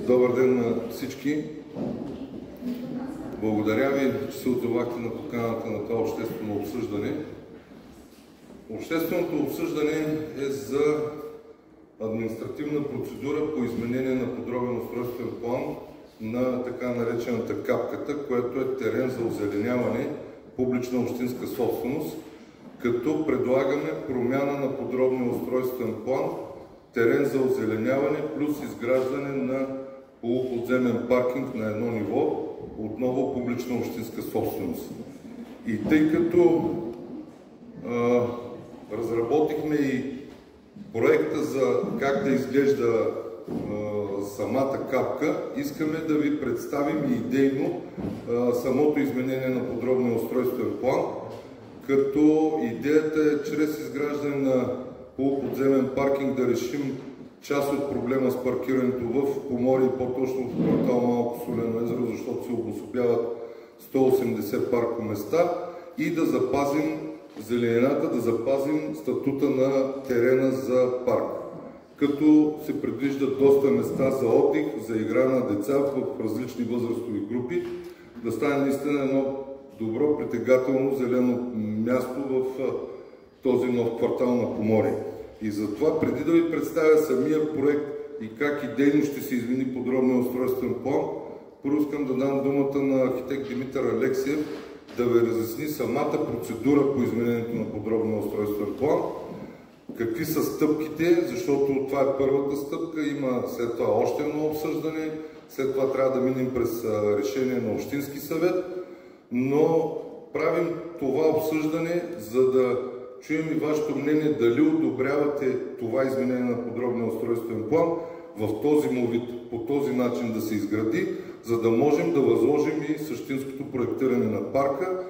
Добър ден на всички. Благодаря ви, че се отзовахте на поканата на това обществено обсъждане. Общественото обсъждане е за административна процедура по изменение на подробен устройствен план на така наречената капката, което е терен за озеленяване, публична общинска собственост, като предлагаме промяна на подробния устройствен план, терен за озеленяване плюс изграждане на полуподземен паркинг на едно ниво, отново публична общинска собственост. И тъй като разработихме и проекта за как да изглежда самата капка, искаме да ви представим и идейно самото изменение на подробния устройствен план, като идеята е чрез изграждане на полуподземен паркинг да решим част от проблема с паркирането в Поморие, по-точно в квартал Малко Солено езеро, защото се обособяват 180 паркоместа и да запазим зеленината, да запазим статута на терена за парк. Като се предвиждат доста места за отдих, за игра на деца в различни възрастови групи, да стане наистина едно добро, притегателно зелено място в този нов квартал на Поморие. И затова, преди да ви представя самия проект и как идейно ще се измени подробния устройствен план, първо искам да дам думата на архитект Димитър Алексиев да ви разясни самата процедура по изменението на подробния устройствен план, какви са стъпките, защото това е първата стъпка, има след това още едно обсъждане, след това трябва да минем през решение на Общински съвет, но правим това обсъждане, за да чуем и вашето мнение дали одобрявате това изменение на подробния устройствен план в този му вид, по този начин да се изгради, за да можем да възложим и същинското проектиране на парка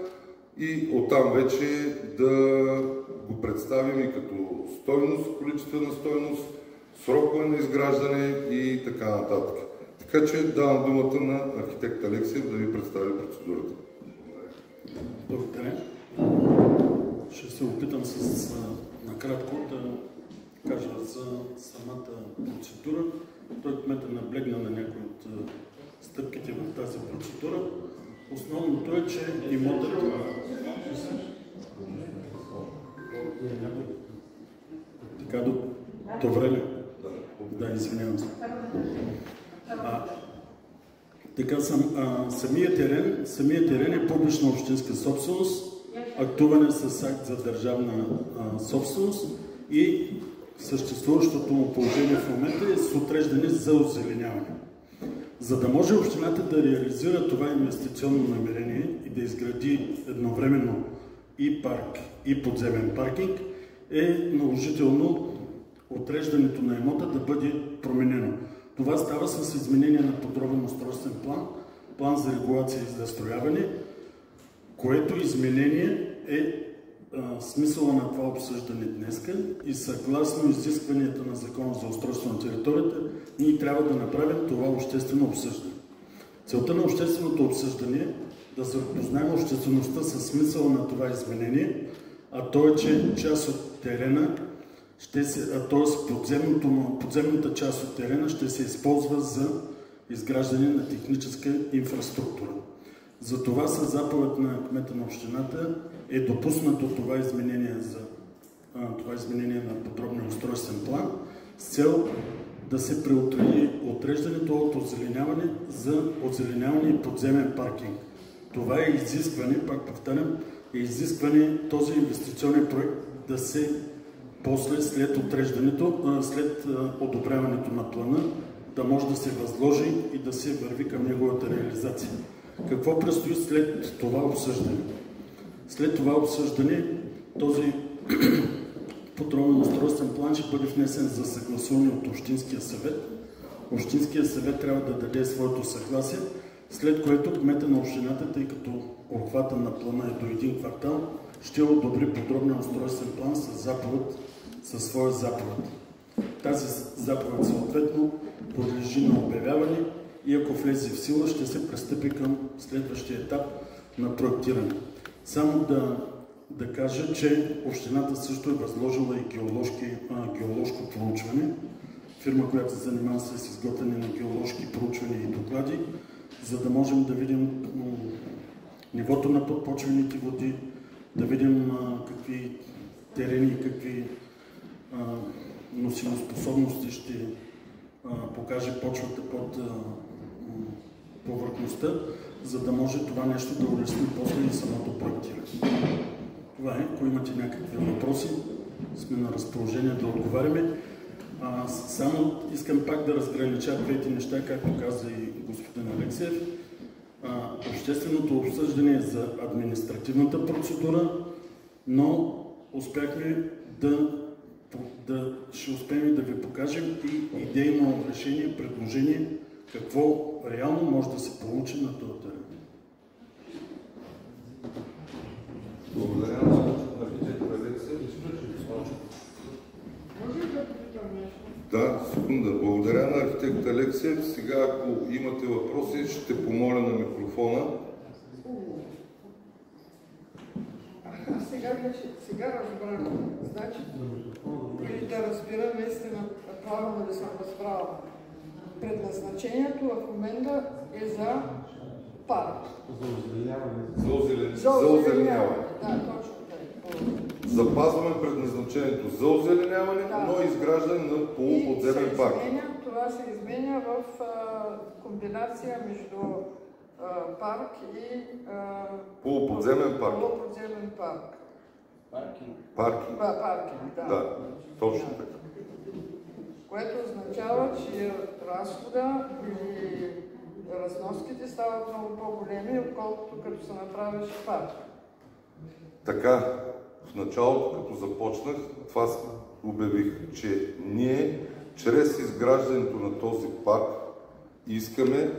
и оттам вече да го представим и като стойност, количествена стойност, срокове на изграждане и така нататък. Така че давам думата на архитект Алексиев да ви представи процедурата. Благодаря. Ще се опитам накратко да кажа за самата процедура. Той кмета наблегна на някои от стъпките в тази процедура. Основното е, че имотът... Така, добре ли? Да, извинявам се. Така, самият терен е публична общинска собственост, актуване с акт за държавна собственост и съществуващото му положение в момента е с отреждане за озеленяване. За да може общината да реализира това инвестиционно намерение и да изгради едновременно и парк, и подземен паркинг, е наложително отреждането на имота да бъде променено. Това става с изменение на подробен устройствен план, план за регулация и застрояване, което изменение е смисъла на това обсъждане днеска и съгласно изискванията на Закона за устройство на територията, ние трябва да направим това обществено обсъждане. Целта на общественото обсъждане е да запознаем обществеността със смисъла на това изменение, а то е, че част от терена, т.е. подземната част от терена ще се използва за изграждане на техническа инфраструктура. Затова със заповед на кмета на общината е допуснато това изменение на подробния устройствен план с цел да се преотрежи отреждането от озеленяване за озеленяване и подземен паркинг. Това е изискване, пак повтарям, е изискване този инвестиционен проект да се после, след отреждането, след одобряването на плана, да може да се възложи и да се върви към неговата реализация. Какво предстои след това обсъждане? След това обсъждане този подробен устройствен план ще бъде внесен за съгласуване от Общинския съвет. Общинския съвет трябва да даде своето съгласие, след което кмета на общината, тъй като обхвата на плана е до един квартал, ще одобри подробен устройствен план със своя заповед. Тази заповед съответно подлежи на обявяване и ако влезе в сила, ще се пристъпи към следващия етап на проектиране. Само да кажа, че общината също е възложила и геоложко проучване. фирма, която се занимава с изготвяне на геоложки проучвания и доклади, за да можем да видим нивото на подпочвените води, да видим какви терени, какви носимоспособности ще покаже почвата под повърхността, за да може това нещо да улесни после и самото проектиране. Това е. Ако имате някакви въпроси, сме на разположение да отговаряме. Само искам пак да разгранича двете неща, както каза и господин Алексиев. Общественото обсъждане е за административната процедура, но успяхме ще успеем да ви покажем и идейно решение, предложение, какво реално може да се получи на този терен. Благодаря на архитектор Алексиев. Да, секунда. Благодаря на архитект Алексиев. Сега, ако имате въпроси, ще помоля на микрофона. Сега разбрах. Значи, или да разбира наистина, правилно ли съм разбрала. Предназначението в момента е за парк. За озеленяване. Да, точно така. Запазваме предназначението за озеленяване, но изграждане на полуподземен парк. Това се изменя в комбинация между парк и полуподземен парк. Полуподземен парк. Паркинг. Паркинг, да. Да, точно така. Което означава, че разхода и разноските стават много по-големи, отколкото като се направиш парк. Така, в началото, като започнах, това обявих, че ние, чрез изграждането на този парк, искаме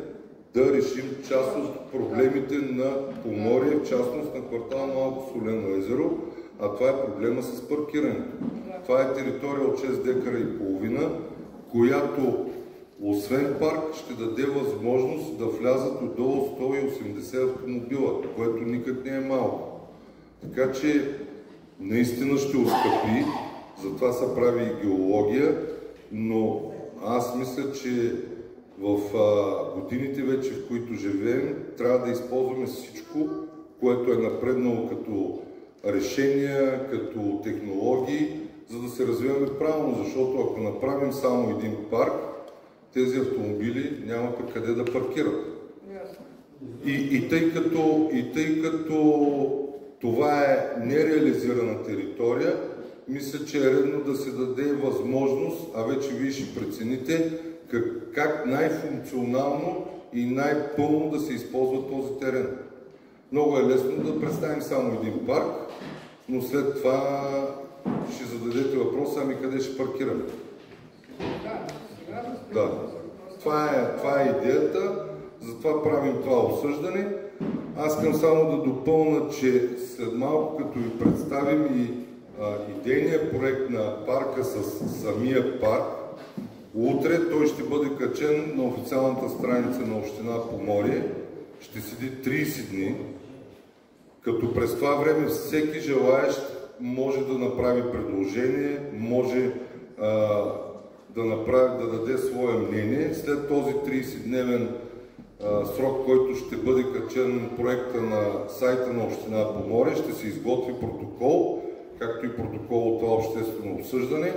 да решим част от проблемите на Поморие, в частност на квартал Малко Солено езеро, а това е проблема с паркирането. Това е територия от 6 декара и половина, която освен парк ще даде възможност да влязат отдолу 180 автомобила, което никак не е малко. Така че наистина ще оскъпи, затова се прави и геология, но аз мисля, че в годините вече, в които живеем, трябва да използваме всичко, което е напреднало като решения, като технологии, за да се развиваме правилно, защото ако направим само един парк, тези автомобили няма пък къде да паркират. И тъй като това е нереализирана територия, мисля, че е редно да се даде възможност, а вече вие ще прецените, как най-функционално и най-пълно да се използва този терен. Много е лесно да представим само един парк, но след това ще зададете въпроса, ами къде ще паркираме? Да. Това е идеята, затова правим това обсъждане. Аз искам само да допълня, че след малко, като ви представим и идейния проект на парка с самия парк, утре той ще бъде качен на официалната страница на община Поморие. Ще седи 30 дни, като през това време всеки желаещ може да направи предложение, може да даде свое мнение. След този 30-дневен срок, който ще бъде качен проекта на сайта на община Поморие, ще се изготви протокол, както и протокол от това обществено обсъждане.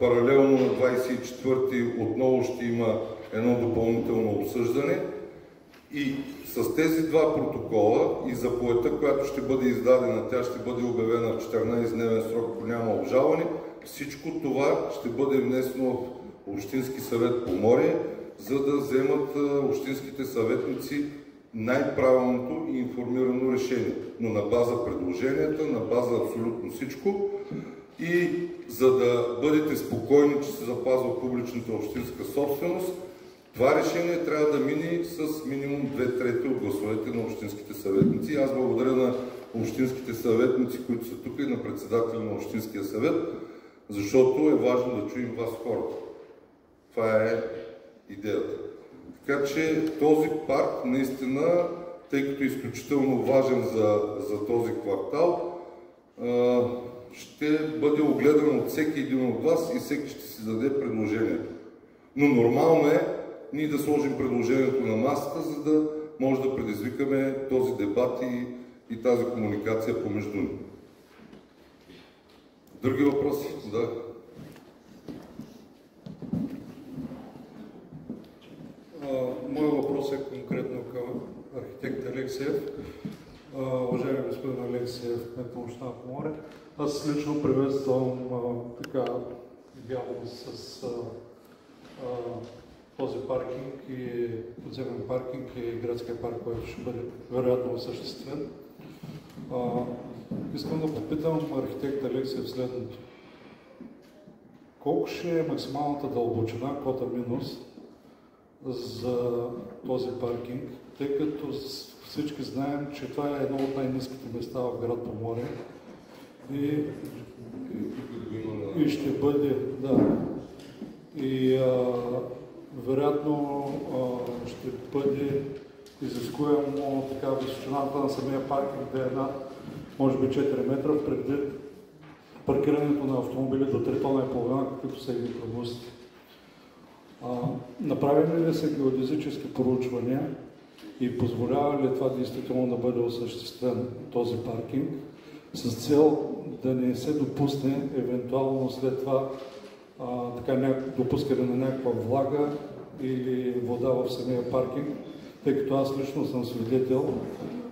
Паралелно на 24-ти отново ще има едно допълнително обсъждане и с тези два протокола и заповедта, която ще бъде издадена, тя ще бъде обявена в 14-дневен срок, ако няма обжалване, всичко това ще бъде внесено в Общински съвет Поморие, за да вземат общинските съветници най-правилното и информирано решение. Но на база предложенията, на база абсолютно всичко и за да бъдете спокойни, че се запазва публичната общинска собственост, това решение трябва да мине с минимум 2/3 от гласовете на общинските съветници. Аз благодаря на общинските съветници, които са тук, и на председателя на Общинския съвет, защото е важно да чуем вас хората. Това е идеята. Така че този парк наистина, тъй като е изключително важен за този квартал, ще бъде огледан от всеки един от вас и всеки ще си даде предложението. Но нормално е ние да сложим предложението на масата, за да може да предизвикаме този дебат и тази комуникация помежду ни. Други въпроси? Да. Моят въпрос е конкретно към архитект Алексиев. Уважаеми господин Алексиев, кмет на община Поморие, аз лично приветствам идеално с този паркинг и подземен паркинг и градския парк, който ще бъде вероятно осъществен. Искам да попитам архитект Алексиев следното. Колко ще е максималната дълбочина, кота минус, за този паркинг, тъй като всички знаем, че това е едно от най-ниските места в град Поморие и ще бъде, вероятно ще бъде изискуемо височината на самия паркинг да е над, може би 4 метра, предвид паркирането на автомобили до 3,5 тона, каквито са и микробусите. Направени ли са геодезически проучвания и позволява ли това действително да бъде осъществен този паркинг с цел да не се допусне евентуално след това допускане на някаква влага или вода в самия паркинг, тъй като аз лично съм свидетел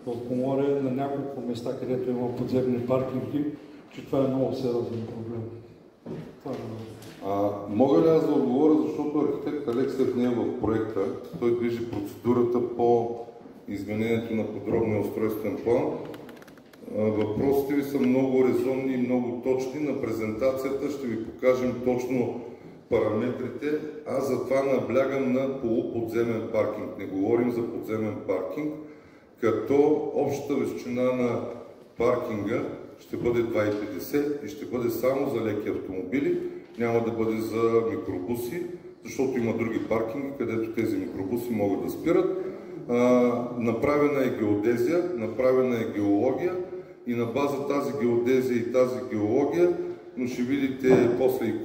в Поморие на няколко места, където има подземни паркинги, че това е много сериозен проблем. Мога ли аз да отговоря, защото архитект Алексиев не е в проекта, той движи процедурата по изменението на подробния устройствен план. Въпросите ви са много резонни и много точни. На презентацията ще ви покажем точно параметрите. Аз затова наблягам на полуподземен паркинг. Не говорим за подземен паркинг, като общата височина на паркинга ще бъде 2,50 и ще бъде само за леки автомобили, няма да бъде за микробуси, защото има други паркинги, където тези микробуси могат да спират. Направена е геодезия, направена е геология и на база тази геодезия и тази геология, но ще видите после и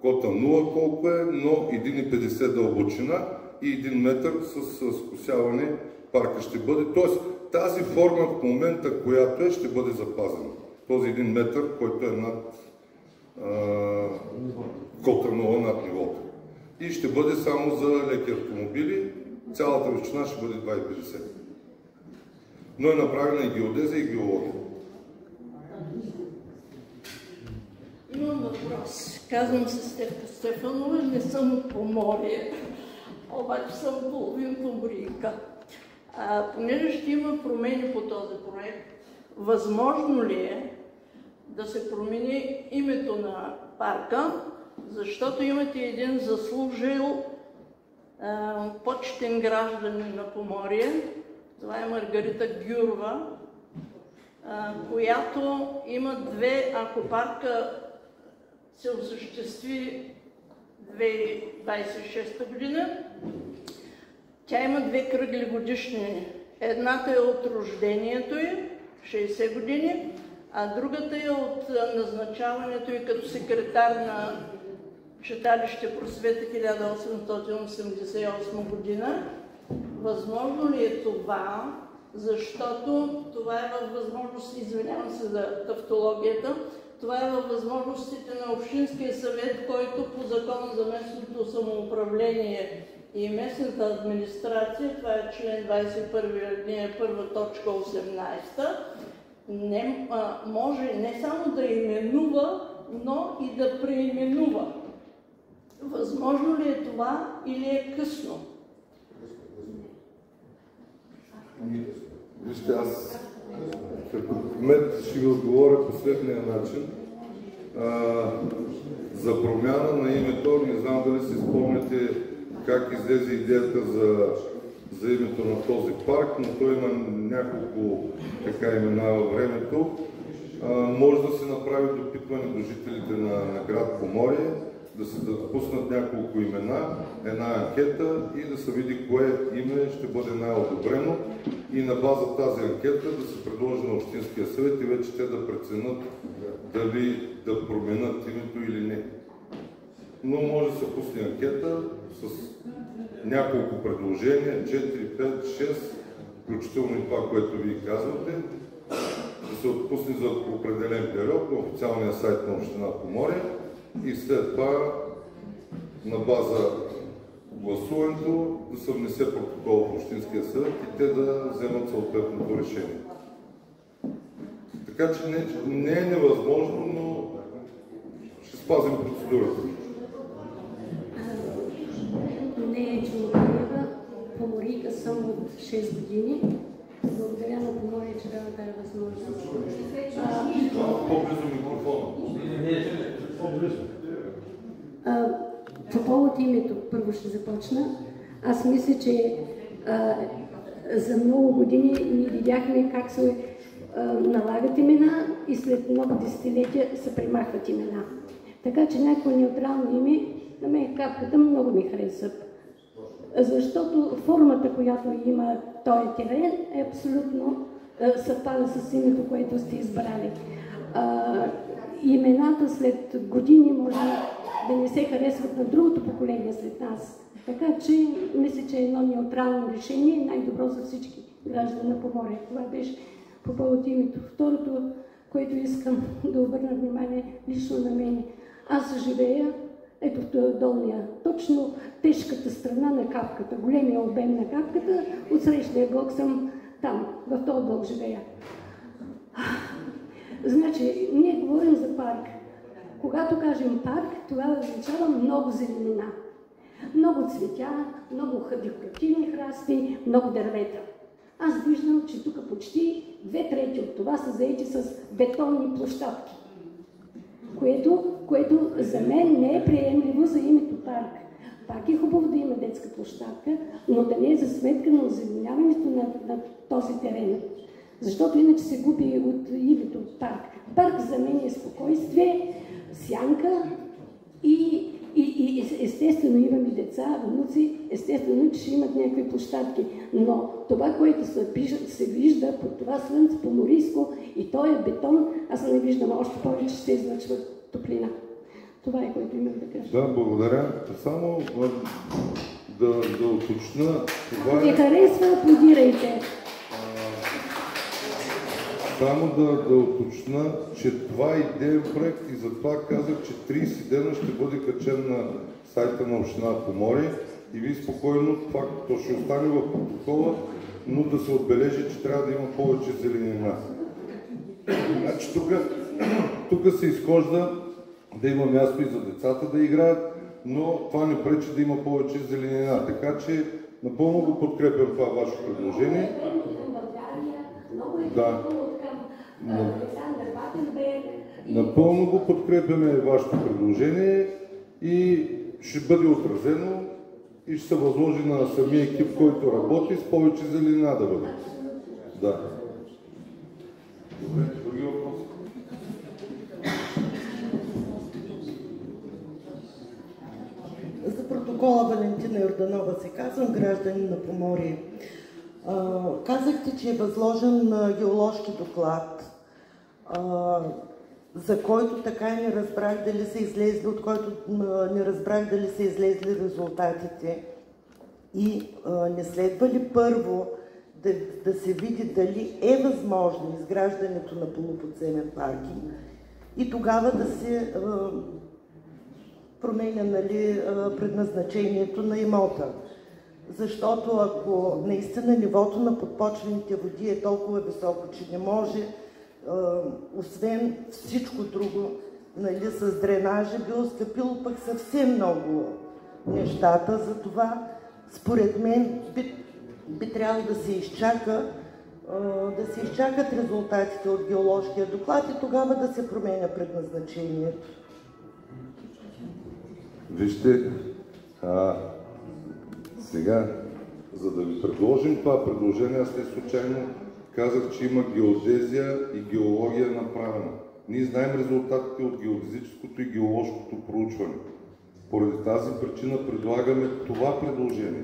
кота 0 колко е, но 1,50 дълбочина и 1 метър с скосяване парка ще бъде. Тоест тази форма в момента, която ще бъде запазена. Този 1 метър, който е над кота 0 над нивото. И ще бъде само за леки автомобили. Цялата височина ще бъде 2,50. Но е направена и геодезия, и геология. Имам въпрос. Казвам се Стефка Стефанова, не съм от Поморие, обаче съм половин поморийка. Понеже ще има промени по този проект, възможно ли е да се промени името на парка, защото имате един заслужил почетен гражданин на Поморие, това е Маргарита Гюрова, която има ако парка се осъществи 2026 година, тя има 2 кръгли годишни. Едната е от рождението й, 60 години, а другата е от назначаването й като секретар на читалище Просвета 1888 година. Възможно ли е това, защото това е във възможност, извинявам се за тавтологията, това е във възможностите на Общинския съвет, който по Закона за местното самоуправление и местната администрация, това е член 21, алинея 1, точка 18, може не само да именува, но и да преименува. Възможно ли е това или е късно? Вижте, аз като кмет ще ви отговоря последния начин. За промяна на името, не знам дали си спомняте как излезе идеята за името на този парк, но той има няколко имена във времето. Може да се направи допитване до жителите на град Поморие, да се пуснат няколко имена, една анкета и да се види кое име ще бъде най-одобрено и на база тази анкета да се предложи на Общинския съвет и вече те да преценят дали да променят името или не. Но може да се пусне анкета с няколко предложения, 4, 5, 6, включително и това, което вие казвате, да се отпусне за определен период на официалния сайт на Община Поморие и след това на база гласуването да се внесе протокол в Общинския съвет и те да вземат съответното решение. Така че не е невъзможно, но ще спазим процедурата. Не е Чулканева, поморийка съм от 6 години. Благодаря на Поморие, че дава тази възможност. По-близо микрофона. По повод името, първо ще започна. Аз мисля, че за много години ние видяхме как се налагат имена и след много десетилетия се премахват имена. Така че някакво неутрално име, на мен капката много ми харесва. Защото формата, която има този терен, е абсолютно съвпада с името, което сте избрали. Имената след години може да не се харесват на другото поколение след нас. Така че мисля, че едно неутрално решение е най-добро за всички граждани на Поморие. Това беше по повод името. Второто, което искам да обърна внимание лично на мен. Аз живея ето в долния, точно тежката страна на капката, големия обем на капката, от срещния блок съм там, в този блок живея. Значи, ние говорим за парк. Когато кажем парк, това означава много зеленина. Много цветя, много декоративни храсти, много дървета. Аз виждам, че тук почти 2/3 от това са заети с бетонни площадки, което за мен не е приемливо за името парк. Пак е хубаво да има детска площадка, но да не е за сметка на озеленяването на този терен. Защото иначе се губи от името парк. Парк за мен е спокойствие, сянка и естествено имаме деца, внуци, естествено, че ще имат някакви площадки. Но това, което се вижда под това слънце поморийско и то е бетон, аз не виждам още повече, ще излъчва топлина. Това е, което имам да кажа. Да, благодаря. Само да уточня, това не харесва, аплодирайте. Само да уточня, че това е идеен проект и затова казах, че 30 дена ще бъде качен на сайта на Община Поморие и вие спокойно, това то ще остане в протокола, но да се отбележи, че трябва да има повече зеленина. Значи тук се изхожда да има място и за децата да играят, но това не пречи да има повече зеленина. Така че напълно го подкрепям това ваше предложение. Да. Напълно го подкрепяме вашето предложение и ще бъде отразено и ще се възложи на самия екип, който работи, с повече зеленина да бъде. Да. Добре, други въпроси? За протокола Валентина Йорданова се казвам, гражданин на Поморие. Казахте, че е възложен геоложки доклад, за който така и не разбрах дали са излезли, от който не разбрах дали са излезли резултатите. И не следва ли първо да се види дали е възможно изграждането на полуподземен паркинг и тогава да се променя предназначението на имота. Защото ако наистина нивото на подпочвените води е толкова високо, че не може, освен всичко друго, с дренажа би оскъпило пък съвсем много нещата. Затова, според мен, би трябвало да се изчакат резултатите от геоложкия доклад и тогава да се променя предназначението. Вижте, сега, за да ви предложим това предложение, аз не случайно казах, че има геодезия и геология направена. Ние знаем резултатите от геодезическото и геоложкото проучване. Поради тази причина предлагаме това предложение.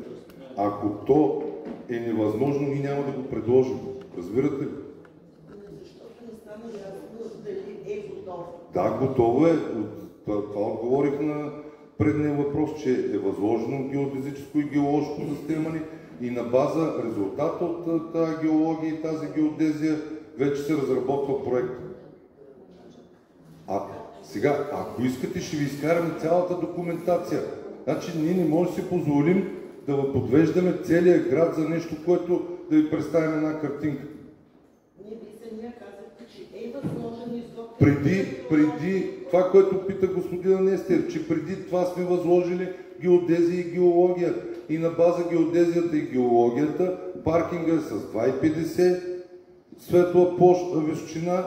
Ако то е невъзможно, ние няма да го предложим. Разбирате ли? Защото не стана ясно дали е готов. Да, готово е. Това отговорих на предния въпрос, че е възложено геодезическо и геоложко заснемане и на база резултата от тази геология и тази геодезия вече се разработва проект. Сега, ако искате, ще ви изкараме цялата документация. Значи ние не можем да си позволим да подвеждаме целия град за нещо, което да ви представим една картинка. Ние ви самия казахте, че е възможен изготвен. Преди това, което пита господин Нестер, че преди това сме възложили геодезия и геология. И на база геодезията и геологията паркинга е с 2,50 светла височина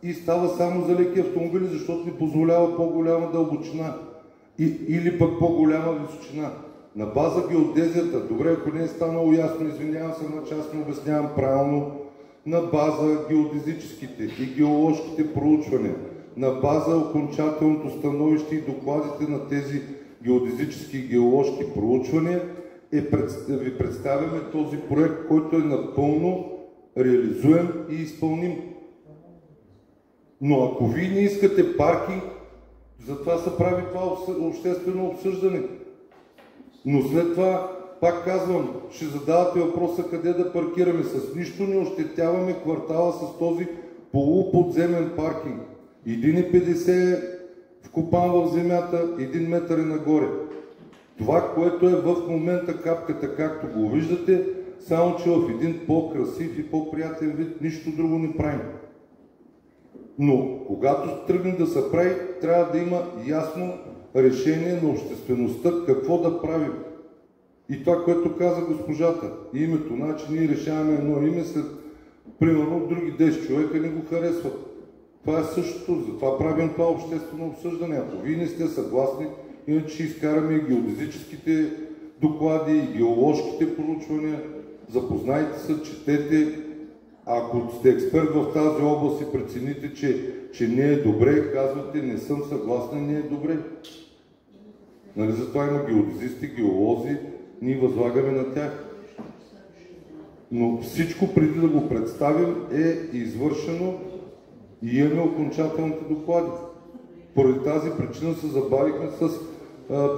и става само за леки автомобили, защото ни позволява по-голяма дълбочина или пък по-голяма височина. На база геодезията, добре, ако не е станало ясно, извинявам се, на част не обяснявам правилно, на база геодезическите и геоложките проучвания, на база окончателното становище и докладите на тези геодезически и геоложки проучвания, ви представяме този проект, който е напълно реализуем и изпълним. Но ако вие не искате паркинг, затова се прави това обществено обсъждане. Но след това, пак казвам, ще задавате въпроса къде да паркираме. С нищо не ощетяваме квартала с този полуподземен паркинг. 1,50 е вкопан в земята, 1 метър е нагоре. Това, което е в момента капката, както го виждате, само че в един по-красив и по-приятен вид, нищо друго не правим. Но когато тръгне да се прави, трябва да има ясно решение на обществеността какво да правим. И това, което каза госпожата, името, значи ние решаваме едно име, след примерно други 10 човека не го харесват. Това е същото, затова правим това обществено обсъждане. Ако вие не сте съгласни, иначе ще изкараме и геодезическите доклади, и геоложките проучвания, запознайте се, четете. Ако сте експерт в тази област и прецените, че не е добре, казвате, не съм съгласен, не е добре. Нали, затова има геодезисти, геолози, ние възлагаме на тях. Но всичко преди да го представим е извършено и имаме окончателните доклади. Поради тази причина се забавихме с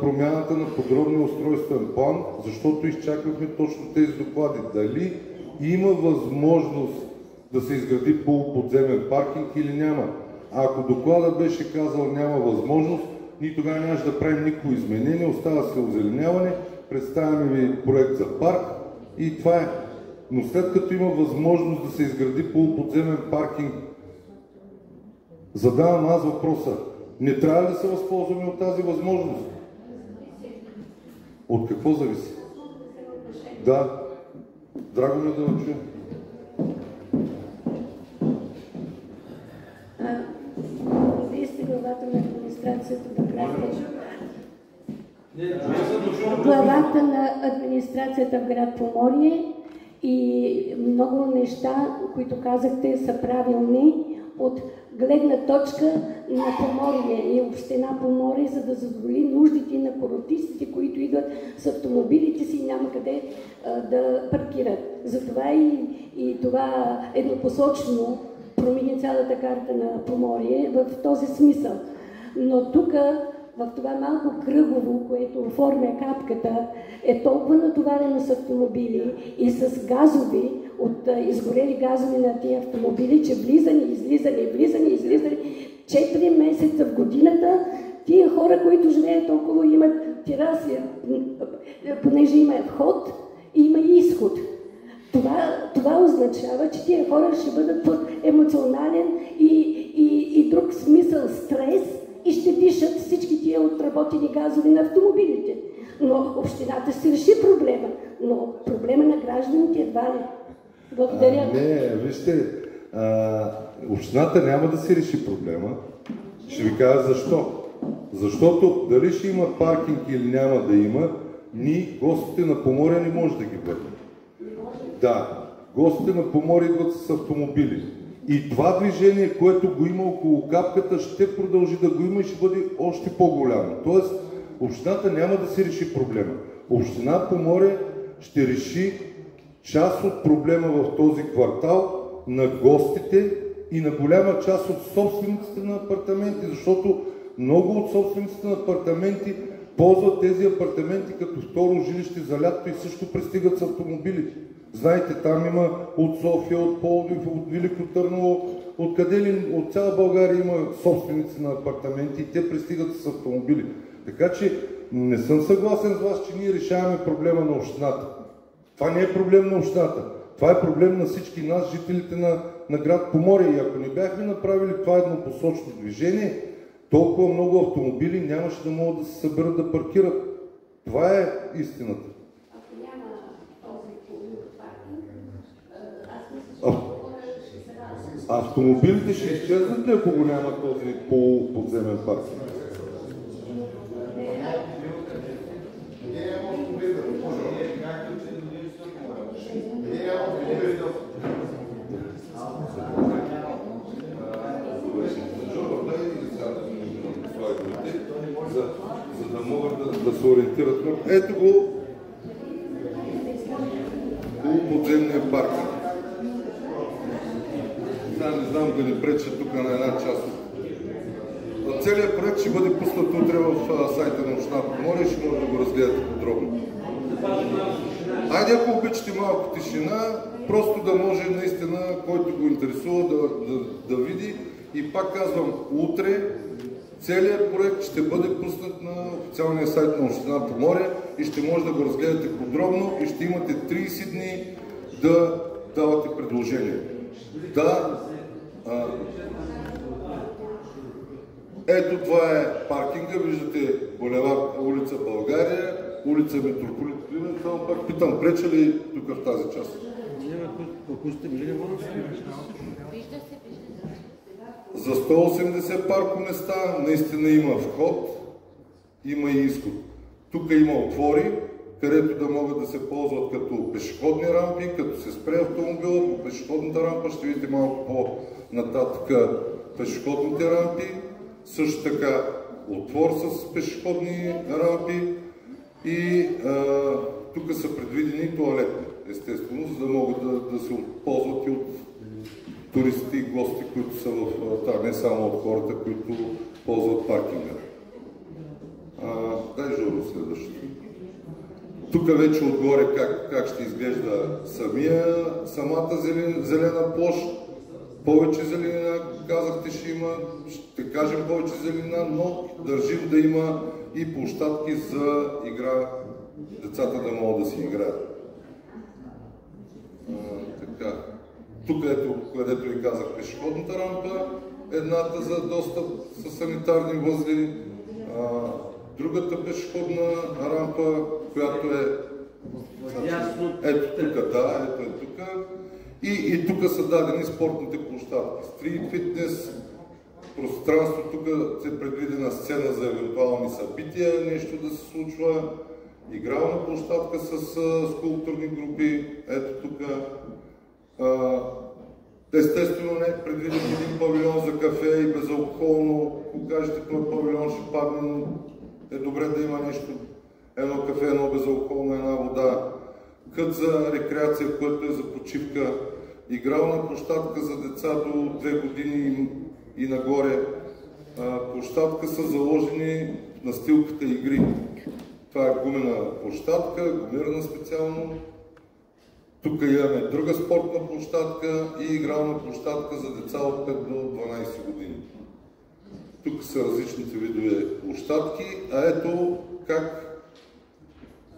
промяната на подробния устройствен план, защото изчаквахме точно тези доклади. Дали има възможност да се изгради полуподземен паркинг или няма. А ако докладът беше казал няма възможност, ние тогава нямаше да правим никакво изменение, остава се озеленяване, представяме ви проект за парк и това е. Но след като има възможност да се изгради полуподземен паркинг, задавам аз въпроса, не трябва ли да се възползваме от тази възможност? От какво зависи? Да, драго ми да чуем. Вие сте главата на администрацията на град. Главата на администрацията в град Поморие и много неща, които казахте, са правилни от гледна точка на Поморие и община Поморие, за да задоволи нуждите на курортистите, които идват с автомобилите си и няма къде да паркират. Затова и това еднопосочно промени цялата карта на Поморие в този смисъл. Но тук, в това малко кръгово, което оформя капката, е толкова натоварено с автомобили и с газови, от изгорели газови на тия автомобили, че влизане, излизане, 4 месеца в годината, тия хора, които живеят около, имат тераси, понеже има вход и има изход. Това означава, че тия хора ще бъдат под емоционален и друг смисъл стрес и ще дишат всички тия отработени газови на автомобилите. Но общината ще реши проблема, но проблема на гражданите едва ли. Благодаря. Не, вижте, общината няма да си реши проблема. Ще ви кажа защо. Защото дали ще има паркинг или няма да има, ние, гостите на Поморие, не може да ги върнем. Да, гостите на Поморие идват с автомобили. И това движение, което го има около капката, ще продължи да го има и ще бъде още по-голямо. Тоест, общината няма да си реши проблема. Община Поморие ще реши част от проблема в този квартал на гостите и на голяма част от собствениците на апартаменти, защото много от собствениците на апартаменти ползват тези апартаменти като второ жилище за лято и също пристигат с автомобили. Знаете, там има от София, от Пловдив, от Велико Търново, откъде ли, от цяла България има собственици на апартаменти и те пристигат с автомобили. Така че не съм съгласен с вас, че ние решаваме проблема на общината. Това не е проблем на общината. Това е проблем на всички нас, жителите на град Поморие. И ако не бяхме направили това еднопосочно движение, толкова много автомобили нямаше да могат да се съберат да паркират. Това е истината. Ако няма този паркинг, аз мисля, че ще се различи. Автомобилите ще изчезнат ли, ако го няма този подземен паркинг? За да могат да се ориентират. Ето го подземния паркинг. Не знам да ни преча тук на една част. Целият проект ще бъде пуснат утре в сайта на община Поморие и ще може да го разгледате подробно. Айде, ако обичате малко тишина, просто да може наистина, който го интересува, да види. И пак казвам, утре целият проект ще бъде пуснат на официалния сайт на община Поморие и ще може да го разгледате подробно и ще имате 30 дни да давате предложения. Ето това е паркинга, виждате булевард, улица България, улица Митрополит. Само пак питам, преча ли тук в тази част? За 180 паркоместа наистина има вход, има и изход. Тук има отвори, където да могат да се ползват като пешеходни рампи, като се спре автомобила по пешеходната рампа, ще видите малко по-нататък пешеходните рампи. Също така отвор с пешеходни рампи и тук са предвидени туалетни, естествено, за да могат да се ползват и от туристи и гости, които са в това, не само от хората, които ползват паркинга. Дай Жоро следващото. Тук вече отгоре как ще изглежда самата зелена площ. Повече зеленина, казахте, ще има, ще кажем повече зеленина, но държим да има и площадки за игра, децата да могат да си играят. Така. Тук ето, където ви казах, пешеходната рампа, едната за достъп с санитарни възли, другата пешеходна рампа, която е ето тук, ето е тук. И тук са дадени спортните площадки. Стрит фитнес, пространство, тук е предвидена сцена за евентуални събития, нещо да се случва, игрална площадка с скулптурни групи, ето тук. Естествено не е предвиден един павилион за кафе и безалкохолно. Ако кажете, този павилион ще падне, но е добре да има нещо. Едно кафе, едно безалкохолно, една вода. Кът за рекреация, което е за почивка. Игрална площадка за деца до 2 години и нагоре. Площадка са заложени настилката игри. Това е гумена площадка, гумирана специално. Тук имаме друга спортна площадка и игрална площадка за деца от 5 до 12 години. Тук са различните видове площадки, а ето как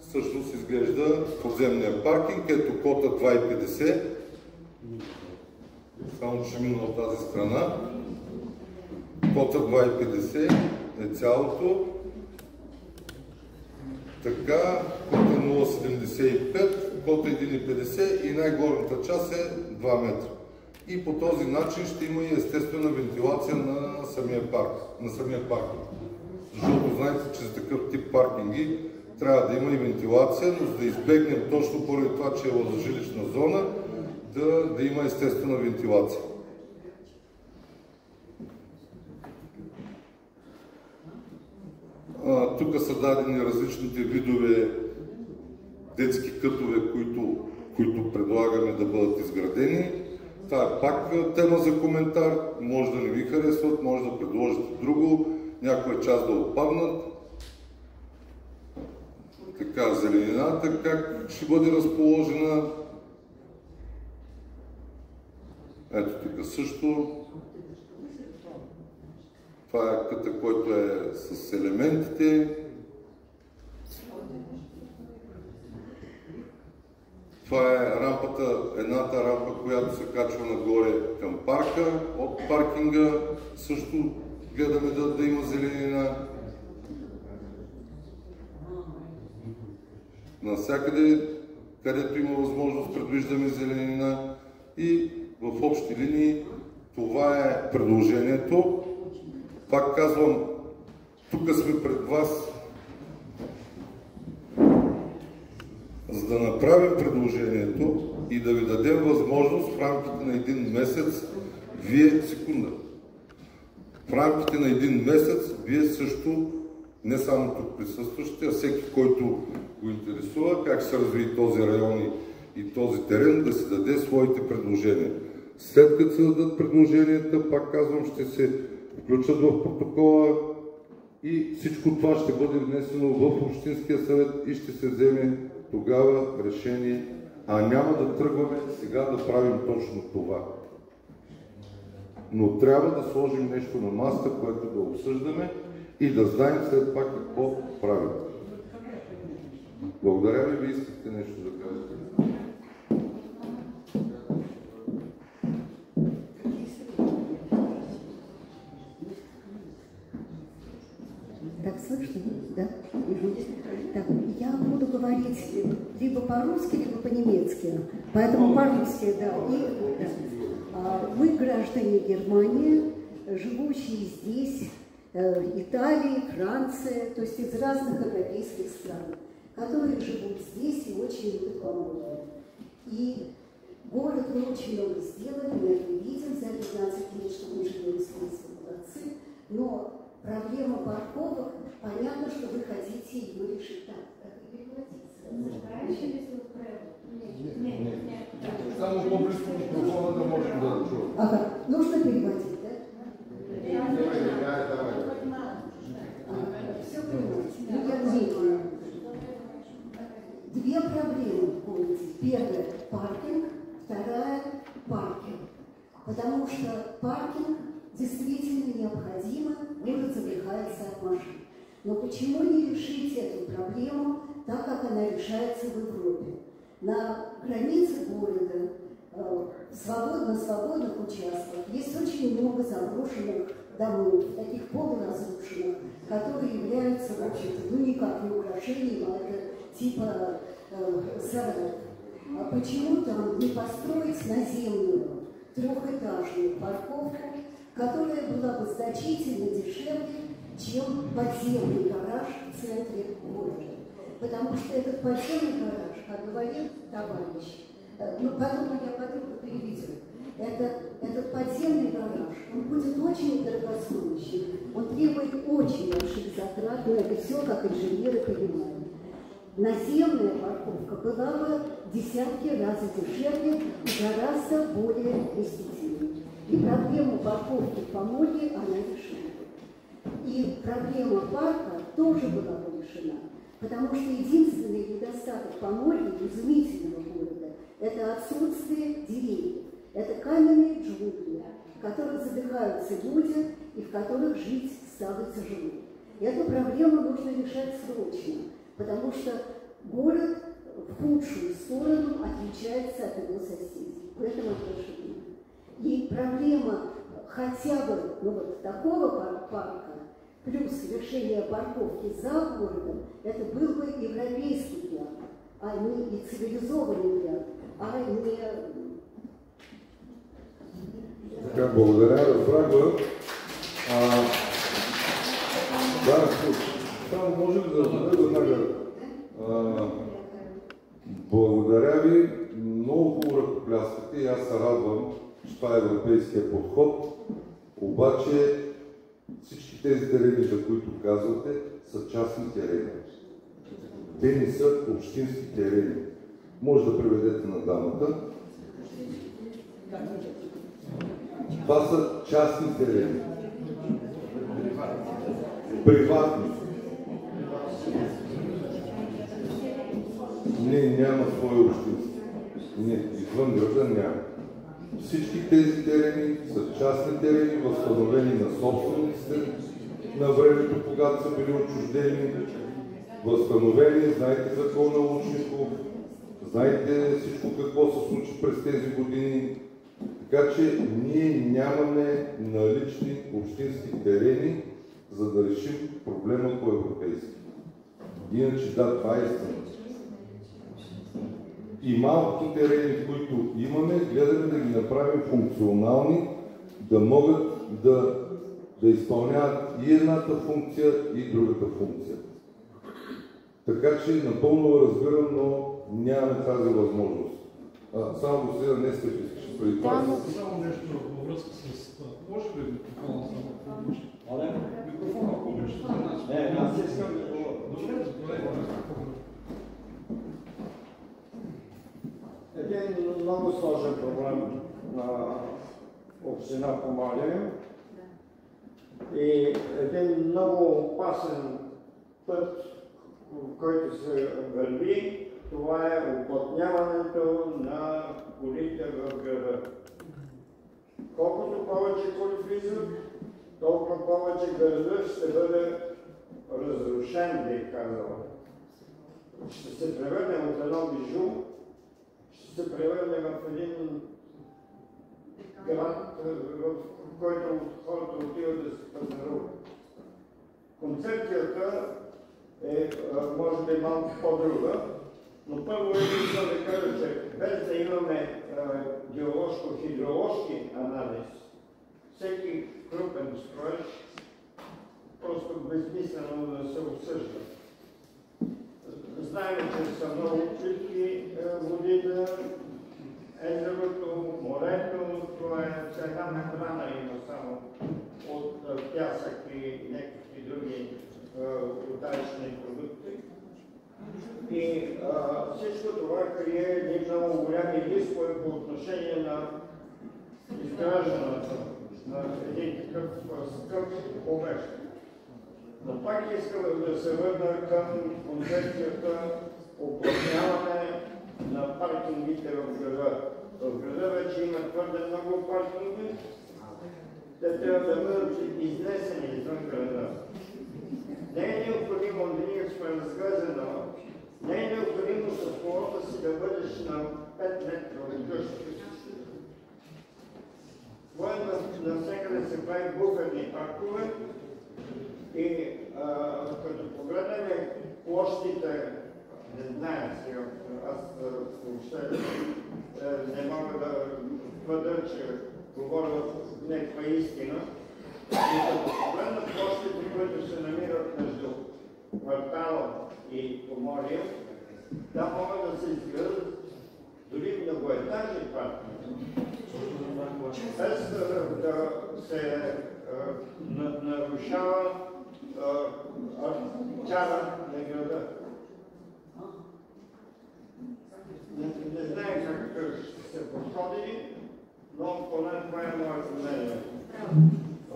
всъщност изглежда подземния паркинг. Ето кота 2,50. Само че мина от тази страна. Кота 2,50 е цялото. Така, кота 0,75, кота 1,50 и най-горната част е 2 метра. И по този начин ще има и естествена вентилация на самия паркинг. Защото знаете, че за такъв тип паркинги трябва да има и вентилация, но за да избегнем точно поради това, че е в жилищна зона, да има естествена вентилация. Тук са дадени различните видове детски кътове, които предлагаме да бъдат изградени. Това е пак тема за коментар. Може да не ви харесват, може да предложите друго, някоя част да отпаднат. Така, зеленината как ще бъде разположена. Ето тук също. Това е къта, който е с елементите. Това е рампата, едната рампа, която се качва нагоре към парка. От паркинга също гледаме да има зеленина. Навсякъде, където има възможност, предвиждаме зеленина и в общи линии това е предложението. Пак казвам, тук сме пред вас, за да направим предложението и да ви дадем възможност в рамките на един месец, в рамките на един месец, вие също, не само тук присъстващите, а всеки, който го интересува, как ще се развие този район и този терен, да си даде своите предложения. След като се дадат предложенията, пак казвам, ще се включат в протокола и всичко това ще бъде внесено в Общинския съвет и ще се вземе тогава решение, а няма да тръгваме сега да правим точно това. Но трябва да сложим нещо на масата, което да обсъждаме и да знаем след това какво правим. Благодаря ви, вие искате нещо да кажете. Так, слышно? Да? Так, я буду говорить либо по-русски, либо по-немецки. Поэтому по-русски, да. Мы граждане Германии, живущие здесь, Италии, Франции, то есть из разных европейских стран, которые живут здесь и очень любят Поморье. И город мы очень много сделали, мы это видим за 15 лет, что мы живем здесь, молодцы, но проблема парковок, понятно, что вы хотите ее решить так. Так и прекратится. Само по-близко микрофона да можем да чуем. Ага, нужно переводить, да? Все понимаете. Две проблемы в городе. Первая – паркинг, вторая – паркинг. Потому что паркинг действительно необходимо, город задыхается от машин. Но почему не решить эту проблему так, как она решается в Европе? На границе города, на свободных участках, есть очень много заброшенных домов, таких полуразрушенных, которые являются, в общем-то, никак не украшением, а это типа сараев. А почему там не построить наземную трехэтажную парковку, которая была бы значительно дешевле, чем подземный гараж в центре города? Потому что этот подземный гараж, как говорил товарищ, потом я подробно переведу, этот подземный гараж, он будет очень дорогостоящим, он требует очень больших затрат, но это все, как инженеры понимают. Наземная парковка была бы десятки раз дешевле и гораздо более вместительной. И проблему парковки в Поморье она решила. И проблема парка тоже была бы решена. Потому что единственный недостаток Поморья, изумительного города, это отсутствие деревьев. Это каменные джунгли, в которых задыхаются люди и в которых жить стало тяжело. И эту проблему нужно решать срочно, потому что город в худшую сторону отличается от его соседей в этом отношении. И проблема хотя бы такого парка, плюс решение парковки за городом, это был бы европейский вариант, а не и цивилизованный вариант, а не... Така, благодаря, разбрах го. Да, само може ли да зададе веднага? Благодаря ви, много хубаво ръкопляскате и аз се радвам, че това е европейския подход, обаче всички всички тези терени, за които казвате, са частни терени. Те не са общински терени. Може да преведете на дамата. Това са частни терени. Приватни. Не, няма свои общински. Не, извън града няма. Всички тези терени са частни терени, възстановени на собствениците на времето, когато са били отчуждени, възстановени, знаете закона Лучников, знаете всичко какво се случи през тези години. Така че ние нямаме налични общински терени, за да решим проблема по европейски. Иначе да, това е истина. И малките терени, които имаме, гледаме да ги направим функционални, да могат да изпълняват и едната функция, и другата функция. Така че напълно разбирам, но нямаме тази възможност. Само го сега днес искаш преди това. Само нещо във връзка с... Може ли микрофона само публично? Микрофона публично за нас. Не, аз искам да говоря. Добре, Един много сложен проблем на община Поморие и един много опасен път, в който се върви, това е уплътняването на колите в града. Колкото повече коли влизат, толкова повече градът ще бъде разрушен, бих казал. Ще се превърне от едно бижу, ще се превърне в един град, в който хората отиват да се пазаруват. Концепцията е, може би, малко по-друга, но първо искам да кажа, че без да имаме геоложко-хидроложки анализ, всеки крупен строеж просто безмислено да се обсъжда. Знаем, че са много чисти води на езерото, морето, това е една мембрана има само от пясък и някакви други отдалечни продукти. И всичко това крие едни много голями рискове по отношение на изграждането на един такъв скъп обект. Но пак искам да се върна към концепцията уплътняване на паркингите в града. В града вече има твърде много паркинги. Те трябва да бъдат изнесени извън града. Не е необходимо да ние сме разглезено, не е необходимо с колата си да бъдеш на 5 метра от къщата си. Това е навсякъде се прави буферни паркове и като погледнем площите, не знаем сега, аз въобще не мога да твърда, че говоря някаква истина, и като погледнем площите, които се намират между квартала и Поморие, там могат да се изградат дори многоетажни паркове, без да се нарушава чара на града. Не знаем как ще се подходи, но поне това е моето мнение.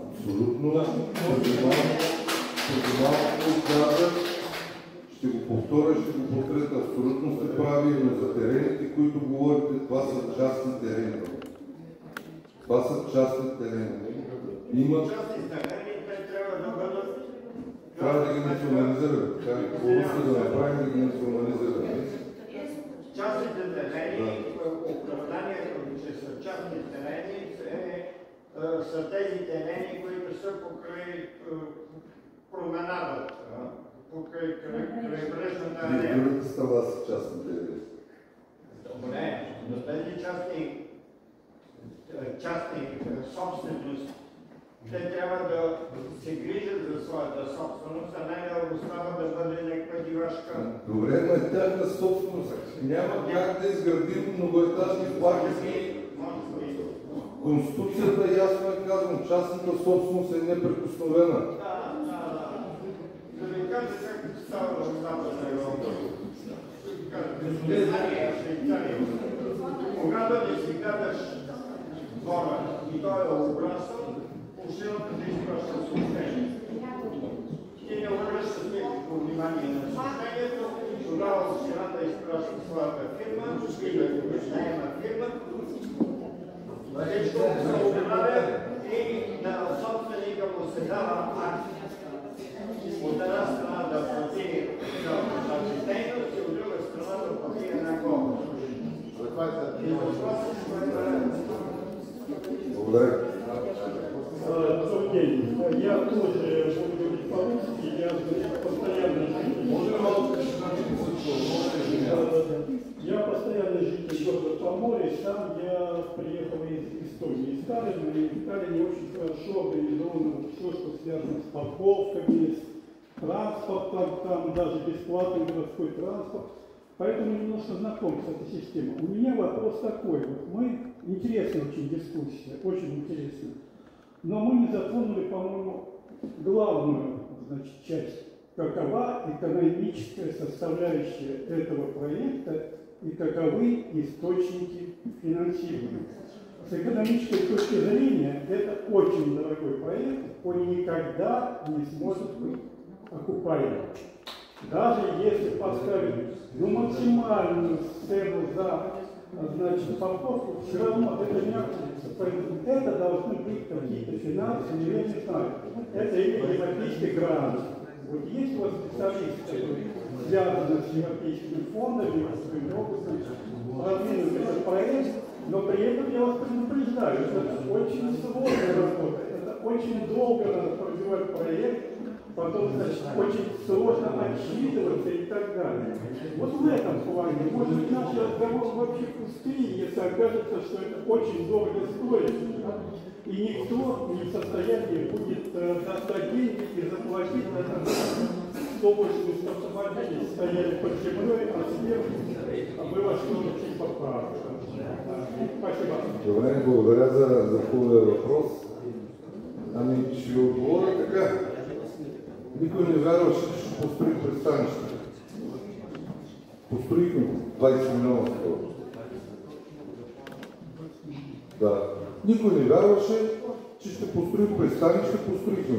Абсолютно. Ще го повторя, ще го повторя. Абсолютно сте прави, но за терените, които говорите, това са частни терени. Това са частни терени. Частни терени, те трябва да бъдат... Трябва да ги национализираме. По-руско да направим да ги национализираме. Частните терени, оправданието, че са частни терени, са тези терени, които са покрай променадата, покрай крайбрежната арена. Другите става са частни терени. Добре, но тези частни собственост, те трябва да се грижат за своята собственост, а не да остава да бъде някаква дивашка. Добре, но е тяхна собственост. Няма как да изградим многоетажни парки. Конституцията ясно е казано, частната собственост е неприкосновена. Да ви кажа как става в Западна Европа. Когато не си гледаш двора и той е обрасъл, общината да изпраща съобщение. Ти не обръщаш никакво внимание на съобщението, тогава общината изпраща своята фирма и да наема фирма. Всичко се оправя и на собственика му се дава акт. От една страна да плати за дейност и от друга страна да плати една глоба. Благодаря. Добрый день. Я тоже буду говорить по-русски, я постоянно Я постоянный житель города Поморья, сам я приехал из Эстонии. Из Сталина не очень хорошо организовано все, что связано с парковками, с транспортом, там даже бесплатный городской транспорт. Поэтому немножко знаком с этой системой. У меня вопрос такой. Вот интересная очень дискуссия, очень интересно. Но мы не затронули, по-моему, главную, значит, часть. Какова экономическая составляющая этого проекта и каковы источники финансирования. С экономической точки зрения это очень дорогой проект, он никогда не сможет быть окупаемым. Даже если поставить максимальную цену за значит, парковку, все равно это не окупится. Поэтому это должны быть какие-то финансовые, я не знаю, это или европейский грант. Вот есть у вас специалисты, которые связаны с европейскими фондами, с опытом, продвинуть этот проект, но при этом я вас предупреждаю, это очень сложная работа, это очень долго надо развивать проект, потом, значит, очень сложно отсчитываться и так далее. Вот в этом плане, может быть, наш разговор вообще пустые, если окажется, что это очень дорого стоит, да? И никто не в состоянии будет достать деньги и заплатить на это 180 автомобилей стояли под землей, а сверху было что-то типа парка. Спасибо. Добре, благодаря за хубавия въпрос. Ами, ще ви отговоря така. Никой не вярваше, че ще построим пристанище. Построихме 20 милиона скоро. Да. Никой не вярваше, че ще построим пристанище, построихме.